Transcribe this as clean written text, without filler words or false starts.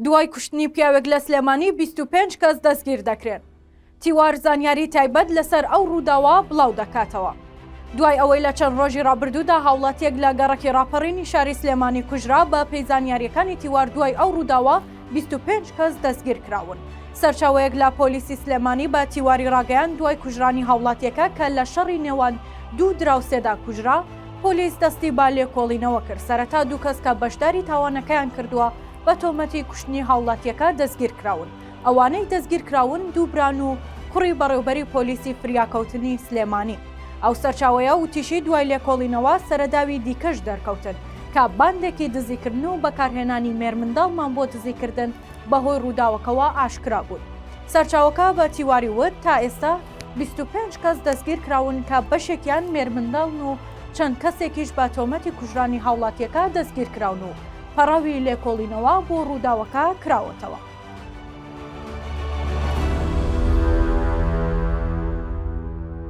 دوای کوشتنی پیاوێک لە سلێمانی 25 کەس دەستگیر دەکرێن. تیوار زانیاری تایبەت لەسەر ئەو ڕووداوە بڵاو دەکاتەوە. دوای ئەوەی لە چەند ڕۆژی ڕابردوودا هاوڵاتیەک لە گەڕەکی ڕاپەڕینی شاری سلێمانی کوژرا بە پێی زانیاریەکانی تیوار دوای ئەو ڕووداوە 25 کەس دەستگیر کراون. سەرچاوەیەک لە پۆلیسی سلێمانی بە تیواری ڕاگەیان دوای کوژرانی هاوڵاتیەکە کە لە شەڕی نێوان دوو دراوسێدا کوژرا، پۆلیس دەستی با لێکۆڵینەوە کرد. سەرەتا دوو کەس کە بەشداری تاوانەکەیان کردووە بە تۆمەتی کوشتنی هاوڵاتیەکە دەستگیر کراون. ئەوانەی دەستگیر کراون دوو بران و کوڕی بەڕێوەبەری پۆلیسی فریاکەوتنی سلێمانی. ئەو سەرچاوەیە وتیشی دوای لێکۆڵینەوە سەرەداوی دیکەش دەرکەوتن کە باندێکی دزیکردن و بەکارهێنانی مێرمنداڵمان بۆ دزیکردن بەهۆی ڕووداوەکەوە ئاشکرا بوون. سەرچاوەکە بە تیواری وت تا ئێستا 25 کەس دەستگیر کراون کە بەشێکیان مێرمنداڵن و چەند کەسێکیش بە تۆمەتی کوژرانی هاوڵاتیەکە دەستگیر کراون و پەڕەوی لێکۆڵینەوە بۆ ڕووداوەکە کراوەتەوە.